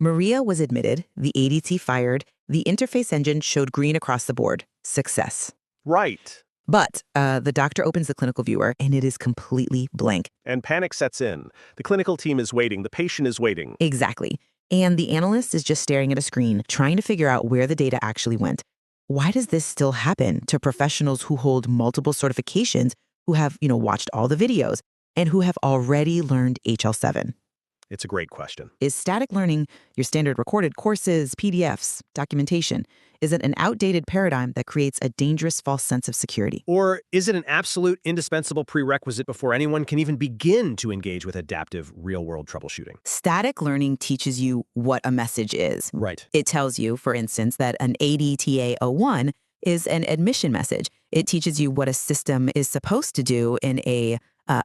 Maria was admitted, the ADT fired, the interface engine showed green across the board. Success. Right. But the doctor opens the clinical viewer, and it is completely blank. And panic sets in. The clinical team is waiting. The patient is waiting. Exactly. And the analyst is just staring at a screen, trying to figure out where the data actually went. Why does this still happen to professionals who hold multiple certifications, who have, watched all the videos, and who have already learned HL7? It's a great question. Is static learning your standard recorded courses, PDFs, documentation? Is it an outdated paradigm that creates a dangerous false sense of security? Or is it an absolute indispensable prerequisite before anyone can even begin to engage with adaptive real-world troubleshooting? Static learning teaches you what a message is. Right. It tells you, for instance, that an ADTA01 is an admission message. It teaches you what a system is supposed to do in a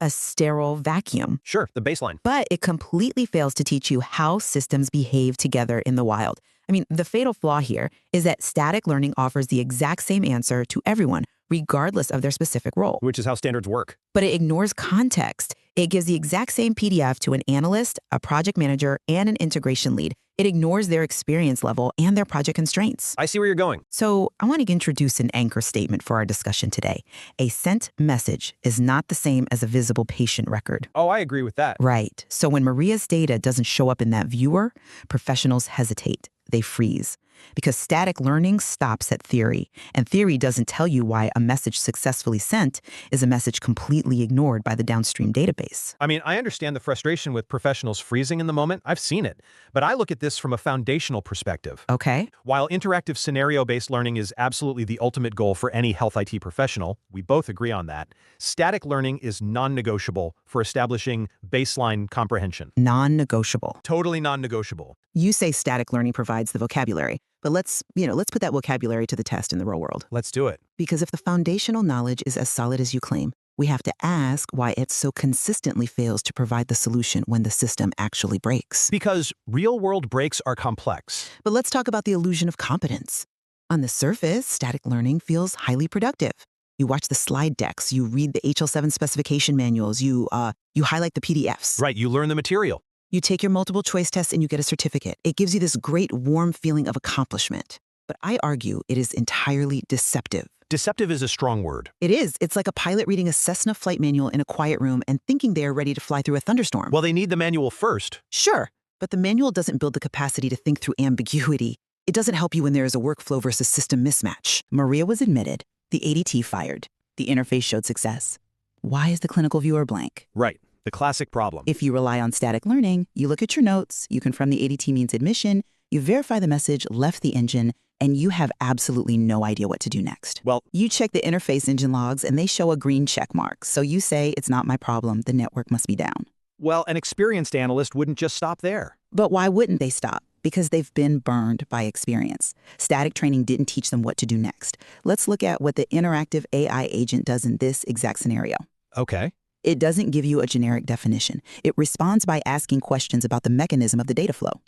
sterile vacuum. Sure, the baseline. But it completely fails to teach you how systems behave together in the wild. I mean, the fatal flaw here is that static learning offers the exact same answer to everyone, regardless of their specific role. Which is how standards work. But it ignores context. It gives the exact same PDF to an analyst, a project manager, and an integration lead. It ignores their experience level and their project constraints. I see where you're going. So I want to introduce an anchor statement for our discussion today. A sent message is not the same as a visible patient record. Oh, I agree with that. Right. So when Maria's data doesn't show up in that viewer, professionals hesitate. They freeze. Because static learning stops at theory, and theory doesn't tell you why a message successfully sent is a message completely ignored by the downstream database. I mean, I understand the frustration with professionals freezing in the moment. I've seen it. But I look at this from a foundational perspective. Okay. While interactive scenario-based learning is absolutely the ultimate goal for any health IT professional, we both agree on that, static learning is non-negotiable for establishing baseline comprehension. Non-negotiable. Totally non-negotiable. You say static learning provides the vocabulary, but let's put that vocabulary to the test in the real world. Let's do it. Because if the foundational knowledge is as solid as you claim, we have to ask why it so consistently fails to provide the solution when the system actually breaks. Because real-world breaks are complex. But let's talk about the illusion of competence. On the surface, static learning feels highly productive. You watch the slide decks, you read the HL7 specification manuals, you highlight the PDFs. Right, you learn the material. You take your multiple choice tests and you get a certificate. It gives you this great warm feeling of accomplishment. But I argue it is entirely deceptive. Deceptive is a strong word. It is. It's like a pilot reading a Cessna flight manual in a quiet room and thinking they are ready to fly through a thunderstorm. Well, they need the manual first. Sure, but the manual doesn't build the capacity to think through ambiguity. It doesn't help you when there is a workflow versus system mismatch. Maria was admitted. The ADT fired. The interface showed success. Why is the clinical viewer blank? Right. The classic problem. If you rely on static learning, you look at your notes, you confirm the ADT means admission, you verify the message left the engine, and you have absolutely no idea what to do next. Well, you check the interface engine logs and they show a green check mark. So you say, it's not my problem, the network must be down. Well, an experienced analyst wouldn't just stop there. But why wouldn't they stop? Because they've been burned by experience. Static training didn't teach them what to do next. Let's look at what the interactive AI agent does in this exact scenario. Okay. It doesn't give you a generic definition. It responds by asking questions about the mechanism of the data flow.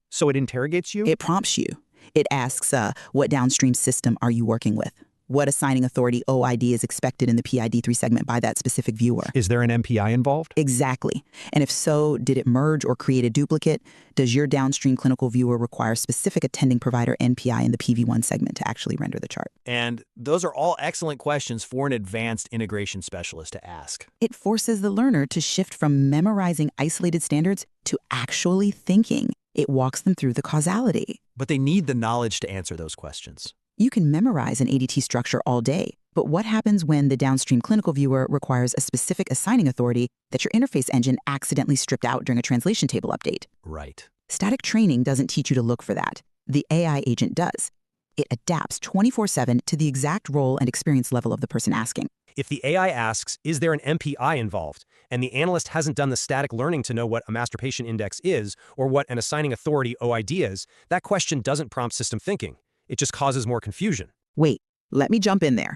So it interrogates you? It prompts you. It asks, what downstream system are you working with? What assigning authority OID is expected in the PID3 segment by that specific viewer? Is there an MPI involved? Exactly. And if so, did it merge or create a duplicate? Does your downstream clinical viewer require specific attending provider NPI in the PV1 segment to actually render the chart? And those are all excellent questions for an advanced integration specialist to ask. It forces the learner to shift from memorizing isolated standards to actually thinking. It walks them through the causality. But they need the knowledge to answer those questions. You can memorize an ADT structure all day, but what happens when the downstream clinical viewer requires a specific assigning authority that your interface engine accidentally stripped out during a translation table update? Right. Static training doesn't teach you to look for that. The AI agent does. It adapts 24/7 to the exact role and experience level of the person asking. If the AI asks, is there an MPI involved, and the analyst hasn't done the static learning to know what a master patient index is or what an assigning authority OID is, that question doesn't prompt system thinking. It just causes more confusion. Wait, let me jump in there.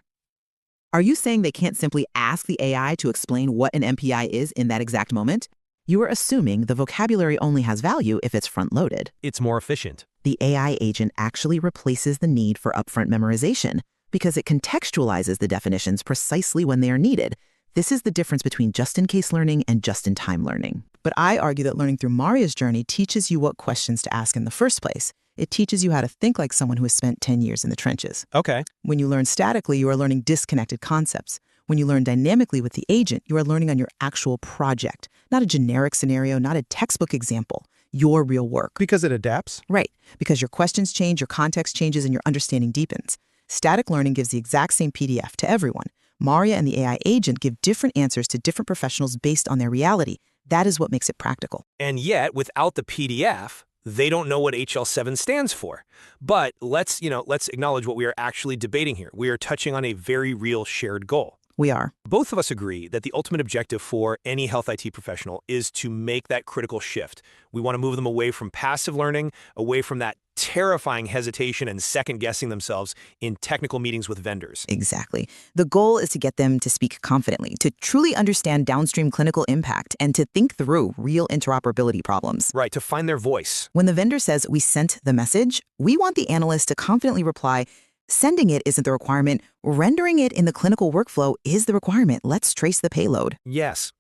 Are you saying they can't simply ask the AI to explain what an MPI is in that exact moment? You are assuming the vocabulary only has value if it's front-loaded. It's more efficient. The AI agent actually replaces the need for upfront memorization because it contextualizes the definitions precisely when they are needed. This is the difference between just-in-case learning and just-in-time learning. But I argue that learning through Maria's journey teaches you what questions to ask in the first place. It teaches you how to think like someone who has spent 10 years in the trenches. Okay. When you learn statically, you are learning disconnected concepts. When you learn dynamically with the agent, you are learning on your actual project, not a generic scenario, not a textbook example, your real work. Because it adapts? Right, because your questions change, your context changes, and your understanding deepens. Static learning gives the exact same PDF to everyone. Maria and the AI agent give different answers to different professionals based on their reality. That is what makes it practical. And yet, without the PDF, they don't know what HL7 stands for. But let's acknowledge what we are actually debating here. We are touching on a very real shared goal. We are. Both of us agree that the ultimate objective for any health IT professional is to make that critical shift. We want to move them away from passive learning, away from that terrifying hesitation and second-guessing themselves in technical meetings with vendors. Exactly. The goal is to get them to speak confidently, to truly understand downstream clinical impact, and to think through real interoperability problems. Right, to find their voice. When the vendor says, "We sent the message," we want the analyst to confidently reply, "Sending it isn't the requirement. Rendering it in the clinical workflow is the requirement. Let's trace the payload." Yes.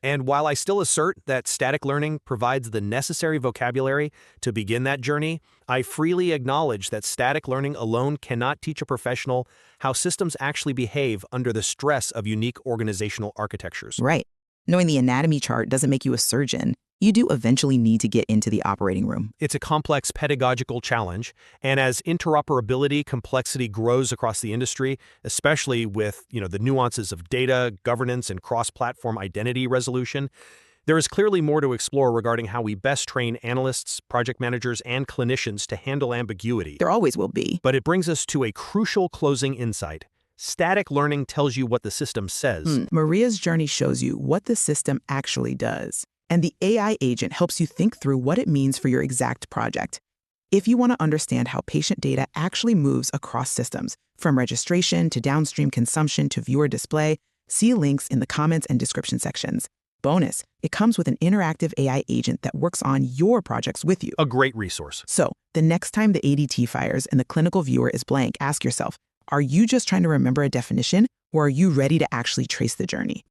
And while I still assert that static learning provides the necessary vocabulary to begin that journey, I freely acknowledge that static learning alone cannot teach a professional how systems actually behave under the stress of unique organizational architectures. Right. Knowing the anatomy chart doesn't make you a surgeon. You do eventually need to get into the operating room. It's a complex pedagogical challenge, and as interoperability complexity grows across the industry, especially with the nuances of data, governance, and cross-platform identity resolution, there is clearly more to explore regarding how we best train analysts, project managers, and clinicians to handle ambiguity. There always will be. But it brings us to a crucial closing insight. Static learning tells you what the system says. Maria's journey shows you what the system actually does. And the AI agent helps you think through what it means for your exact project. If you want to understand how patient data actually moves across systems, from registration to downstream consumption to viewer display, see links in the comments and description sections. Bonus, it comes with an interactive AI agent that works on your projects with you. A great resource. So, the next time the ADT fires and the clinical viewer is blank, ask yourself, are you just trying to remember a definition, or are you ready to actually trace the journey?